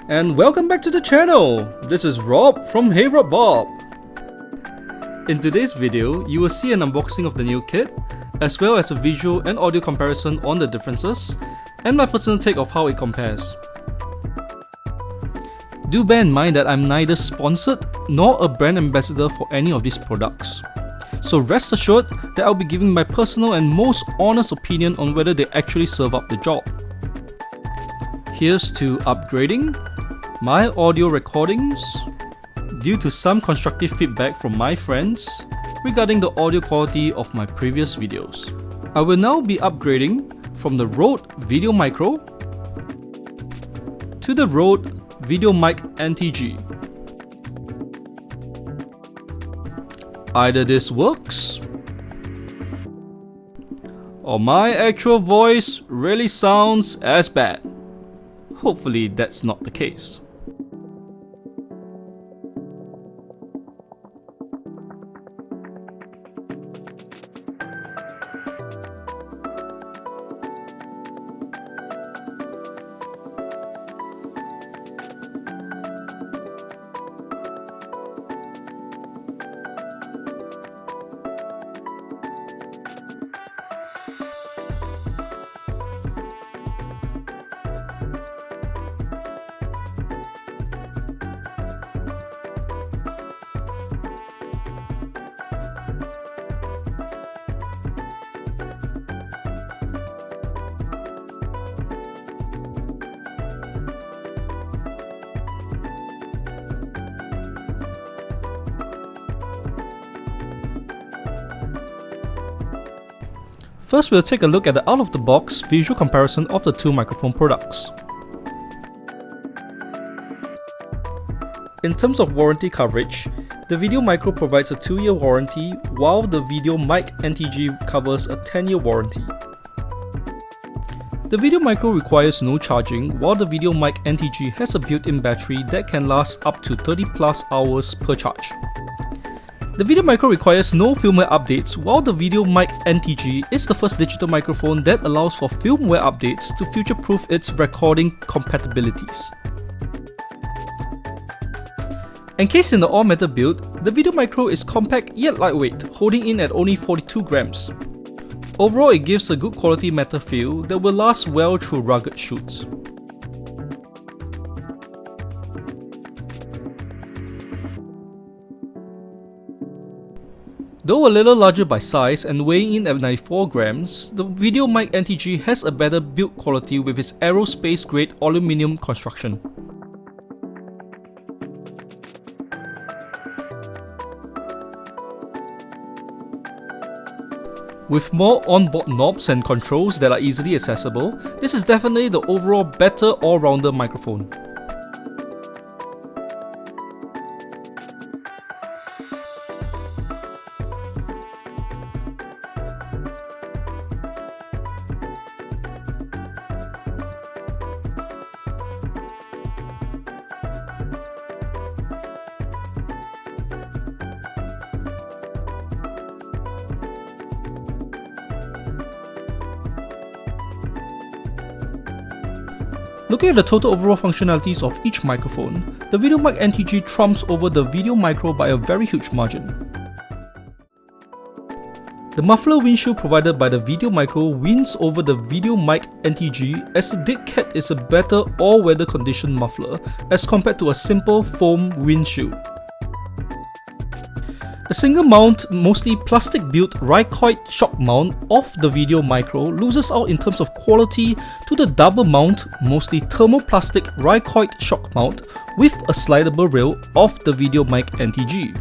And welcome back to the channel! This is Rob from HeyRobBob. In today's video, you will see an unboxing of the new kit, as well as a visual and audio comparison on the differences, and my personal take of how it compares. Do bear in mind that I'm neither sponsored nor a brand ambassador for any of these products. So rest assured that I'll be giving my personal and most honest opinion on whether they actually serve up the job. Here's to upgrading my audio recordings due to some constructive feedback from my friends regarding the audio quality of my previous videos. I will now be upgrading from the RODE VideoMicro to the RODE VideoMic NTG. Either this works, or my actual voice really sounds as bad. Hopefully that's not the case. First, we'll take a look at the out-of-the-box visual comparison of the two microphone products. In terms of warranty coverage, the VideoMicro provides a 2-year warranty, while the VideoMic NTG covers a 10-year warranty. The VideoMicro requires no charging, while the VideoMic NTG has a built-in battery that can last up to 30+ hours per charge. The VideoMicro requires no firmware updates, while the VideoMic NTG is the first digital microphone that allows for firmware updates to future-proof its recording compatibilities. Encased in the all-metal build, the VideoMicro is compact yet lightweight, holding in at only 42 grams. Overall, it gives a good quality metal feel that will last well through rugged shoots. Though a little larger by size and weighing in at 94 grams, the VideoMic NTG has a better build quality with its aerospace-grade aluminium construction. With more onboard knobs and controls that are easily accessible, this is definitely the overall better all-rounder microphone. Looking at the total overall functionalities of each microphone, the VideoMic NTG trumps over the VideoMicro by a very huge margin. The muffler windshield provided by the VideoMicro wins over the VideoMic NTG, as the dead cat is a better all-weather condition muffler as compared to a simple foam windshield. The single mount, mostly plastic built Rycoid shock mount of the VideoMicro loses out in terms of quality to the double mount, mostly thermoplastic Rycoid shock mount with a slidable rail of the VideoMic NTG.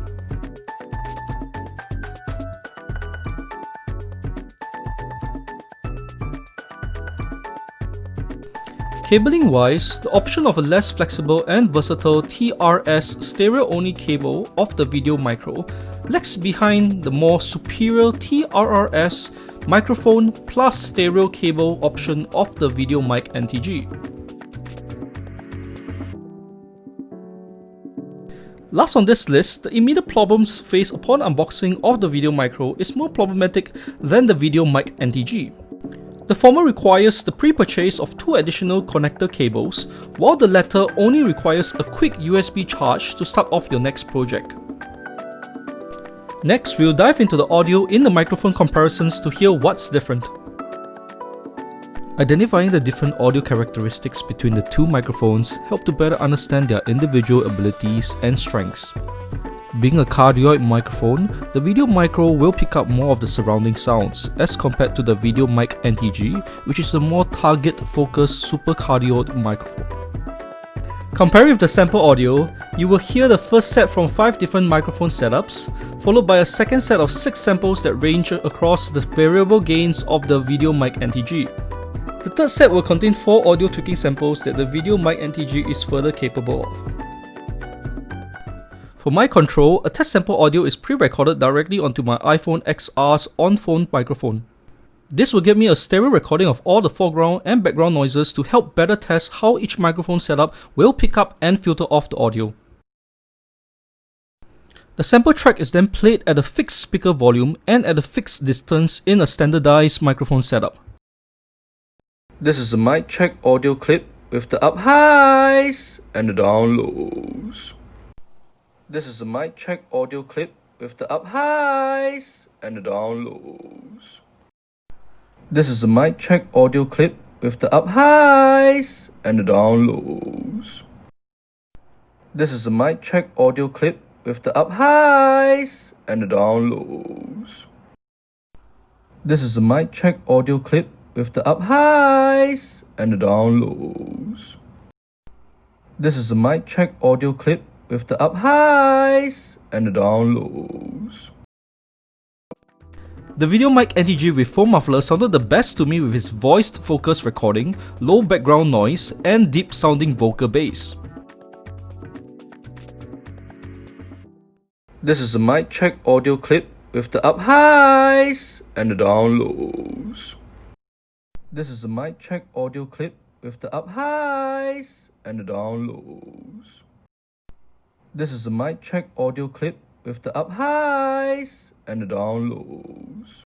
Cabling wise, the option of a less flexible and versatile TRS stereo-only cable of the VideoMicro lags behind the more superior TRRS microphone plus stereo cable option of the VideoMic NTG. Last on this list, the immediate problems faced upon unboxing of the VideoMicro is more problematic than the VideoMic NTG. The former requires the pre-purchase of 2 additional connector cables, while the latter only requires a quick USB charge to start off your next project. Next, we'll dive into the audio in the microphone comparisons to hear what's different. Identifying the different audio characteristics between the 2 microphones help to better understand their individual abilities and strengths. Being a cardioid microphone, the VideoMicro will pick up more of the surrounding sounds as compared to the VideoMic NTG, which is a more target-focused super cardioid microphone. Comparing with the sample audio, you will hear the first set from 5 different microphone setups, followed by a second set of 6 samples that range across the variable gains of the VideoMic NTG. The third set will contain 4 audio tweaking samples that the VideoMic NTG is further capable of. For my control, a test sample audio is pre-recorded directly onto my iPhone XR's on-phone microphone. This will give me a stereo recording of all the foreground and background noises to help better test how each microphone setup will pick up and filter off the audio. The sample track is then played at a fixed speaker volume and at a fixed distance in a standardized microphone setup. This is a mic check audio clip with the up highs and the down lows. This is a mic check audio clip with the up highs and the down lows. This is a mic check audio clip with the up highs and the down lows. This is a mic check audio clip with the up highs and the down lows. This is a mic check audio clip with the up highs and the down lows. This is a mic check audio clip with the up highs and the down lows. The VideoMic NTG with foam muffler sounded the best to me with its voiced focus recording, low background noise, and deep sounding vocal bass. This is a mic check audio clip with the up highs and the down lows. This is a mic check audio clip with the up highs and the down lows. This is a mic check audio clip with the up highs and the down lows.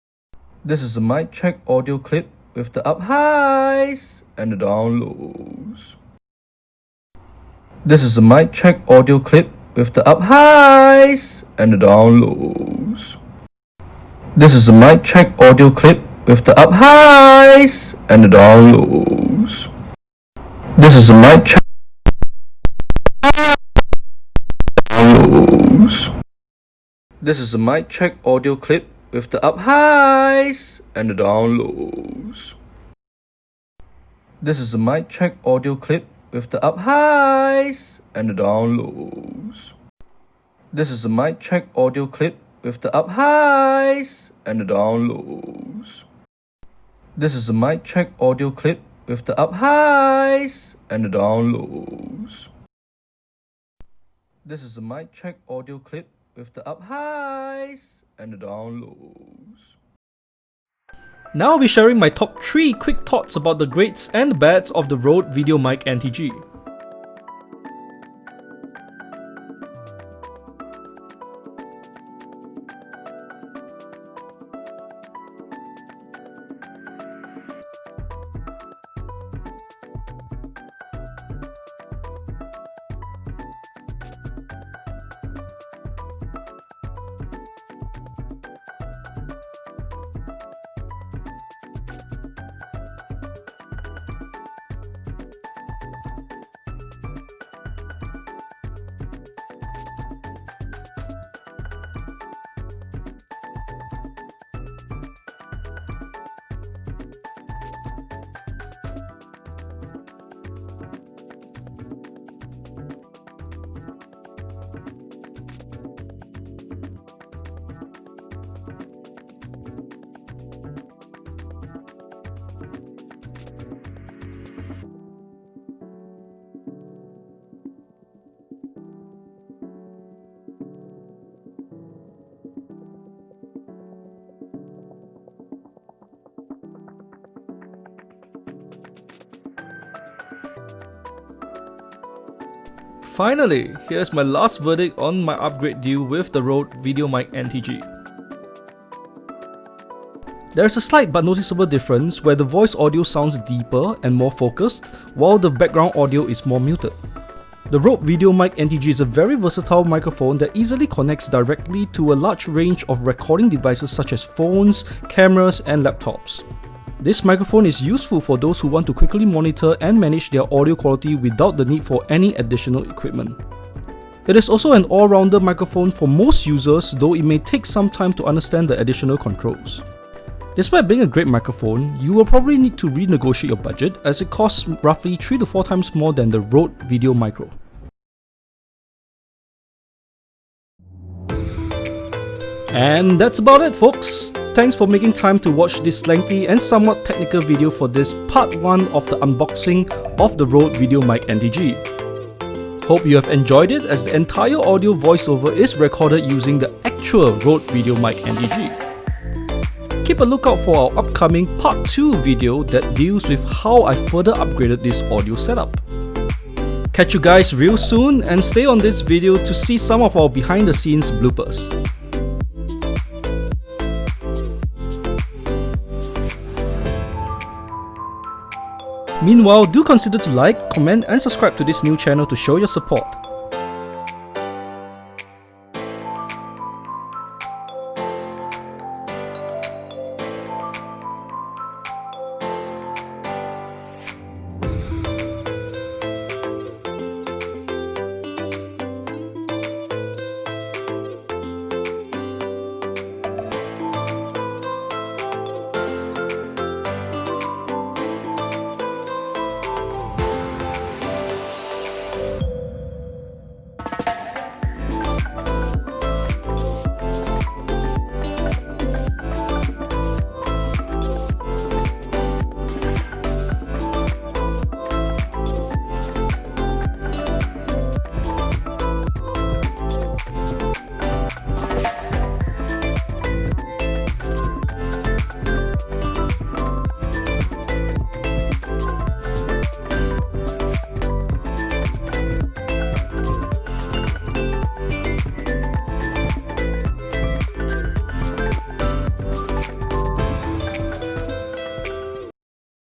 This is a mic check audio clip with the up highs and the down lows. This is a mic check audio clip with the up highs and the down lows. This is a mic check audio clip with the up highs and the down lows. This is a mic check lows. This is a mic check audio clip with the up highs and the down lows. This is a mic check audio clip with the up highs and the down lows. This is a mic check audio clip with the up highs and the down lows. This is a mic check audio clip with the up highs and the down lows. This is a mic check audio clip with the up highs and the down lows. Now I'll be sharing my top 3 quick thoughts about the greats and the bads of the RODE VideoMic NTG. Finally, here's my last verdict on my upgrade deal with the RODE VideoMic NTG. There is a slight but noticeable difference where the voice audio sounds deeper and more focused, while the background audio is more muted. The RODE VideoMic NTG is a very versatile microphone that easily connects directly to a large range of recording devices such as phones, cameras, and laptops. This microphone is useful for those who want to quickly monitor and manage their audio quality without the need for any additional equipment. It is also an all-rounder microphone for most users, though it may take some time to understand the additional controls. Despite being a great microphone, you will probably need to renegotiate your budget as it costs roughly 3 to 4 times more than the RODE VideoMicro. And that's about it, folks. Thanks for making time to watch this lengthy and somewhat technical video for this part 1 of the unboxing of the RODE VideoMic NTG. Hope you have enjoyed it, as the entire audio voiceover is recorded using the actual RODE VideoMic NTG. Keep a lookout for our upcoming part 2 video that deals with how I further upgraded this audio setup. Catch you guys real soon, and stay on this video to see some of our behind the scenes bloopers. Meanwhile, do consider to like, comment and subscribe to this new channel to show your support.